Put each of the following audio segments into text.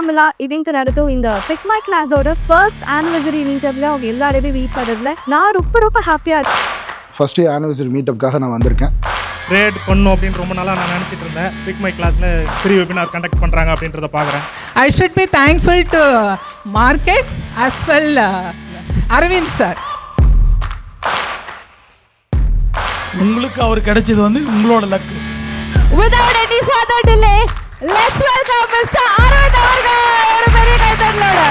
தமிழா ಇದಕ್ಕೆ ನಡೆದು இந்த Pick My Class ஓட ஃபர்ஸ்ட் ஆனிவர்சரி மீட்டப்ல அவங்க எல்லாரையும் மீட் பண்ணதுல நான் ரொம்ப ஹாப்பியா இருக்கேன். ஃபர்ஸ்ட் ஆனிவர்சரி மீட்டப்காக நான் வந்திருக்கேன். கிரேட் பண்ணணும் அப்படின்னு ரொம்ப நாளாக நான் நினச்சிட்டு இருந்தேன். பிக் மை கிளாஸில் ஃப்ரீ வெபினார் கண்டக்ட் பண்ணுறாங்க அப்படின்றத பார்க்குறேன். I should be thankful to Market as well Arvind sir. உங்களுக்கு அவர் கிடைச்சது வந்து உங்களோட luck. Without any further delay, let's welcome Mr. Arvind அவர்கள். ஒரு பெரிய கைத்தட்டலோட.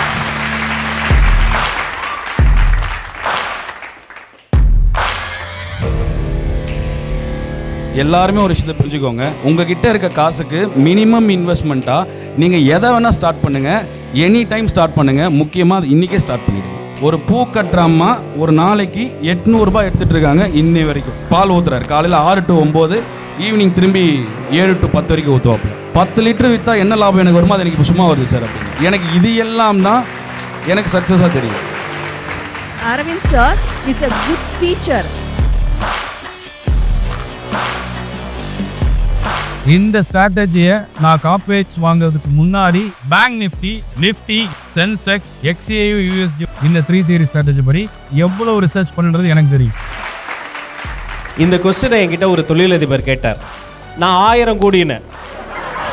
எல்லாருமே ஒரு விஷயத்தை புரிஞ்சுக்கோங்க. உங்ககிட்ட இருக்க காசுக்கு மினிமம் இன்வெஸ்ட்மெண்ட்டாக நீங்கள் எதை வேணால் ஸ்டார்ட் பண்ணுங்கள், எனி டைம் ஸ்டார்ட் பண்ணுங்கள். முக்கியமாக அது இன்றைக்கே ஸ்டார்ட் பண்ணிவிடுங்க. ஒரு பூ கட்டுற அம்மா ஒரு நாளைக்கு 800 எடுத்துகிட்டு இருக்காங்க. இன்னை வரைக்கும் பால் ஊற்றுறாரு. காலையில் 6 to 9, ஈவினிங் திரும்பி 7 to 10 வரைக்கும் ஊற்றுவாப்பில். 10 லிட்டர் விற்றா என்ன லாபம் எனக்கு வருமோ அது எனக்கு இப்போ சும்மா வருது சார் அப்படின்னு. எனக்கு இது எல்லாம் தான் எனக்கு சக்ஸஸாக தெரியும். Arvind sir is a good teacher. இந்த ஸ்ட்ராட்டஜியை நான் கார்பரேட்ஸ் வாங்குறதுக்கு முன்னாடி bank Nifty Sensex XAU USD இந்த 3 தியரி ஸ்ட்ராட்டஜி படி எவ்வளோ ரிசர்ச் பண்ணுறது எனக்கு தெரியும். இந்த கொஸ்டினை என்கிட்ட ஒரு தொழிலதிபர் கேட்டார். நான் 1000 கோடின்னு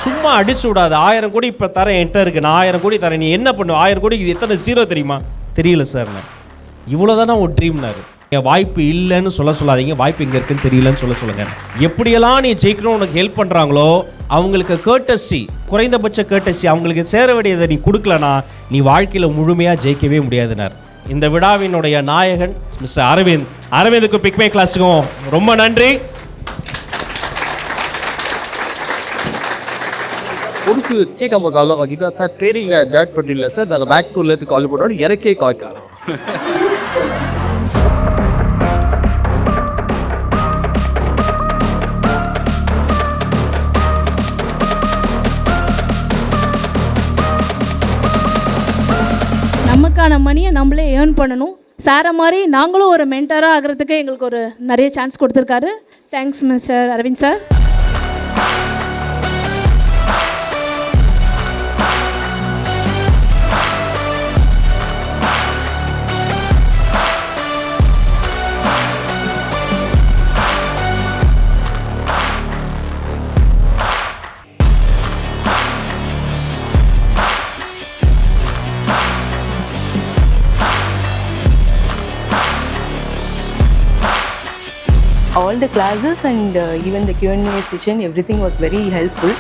சும்மா அடிச்சு விடாது. 1000 கோடி இப்போ தரேன், என்கிட்ட இருக்கு, நான் 1000 கோடி தரேன், நீ என்ன பண்ணுவ? 1000 கோடிக்கு எத்தனை ஜீரோ தெரியுமா? தெரியல சார். நான் இவ்வளோதானே ஒரு ட்ரீம்னாரு. வாய்ப்பு இல்லைன்னு சொல்லாதீங்க, வாய்ப்பு இங்கே இருக்குன்னு தெரியலன்னு சொல்லுங்கள். எப்படியெல்லாம் நீ ஜெயிக்கணும் உனக்கு ஹெல்ப் பண்ணுறாங்களோ அவங்களுக்கு கேர்டசி, குறைந்தபட்ச கேர்டசி அவங்களுக்கு சேர வேண்டியதை நீ கொடுக்கலனா நீ வாழ்க்கையில் முழுமையாக ஜெயிக்கவே முடியாதுனார். இந்த விழாவினுடைய நாயகன் மிஸ்டர் அரவிந்த். அரவிந்துக்கும் பிக் மை கிளாஸுக்கும் ரொம்ப நன்றி. ஒரு கேட்காம காலம் வாங்கிட்டு சார் ட்ரெயினிங்கில் ஜாயின் பண்ணிடல சார், நாங்கள் பேக் டூர்லேருந்து கால் பண்ணுறோம், எனக்கே காய்க்காரோம். நமக்கான மணியை நம்மளே ஏர்ன் பண்ணணும். சாரை மாதிரி நாங்களும் ஒரு மென்டராக ஆகிறதுக்கு எங்களுக்கு ஒரு நிறைய சான்ஸ் கொடுத்துருக்காரு. Thanks mister Aravind sir. All the classes and even the Q&A session, everything was very helpful.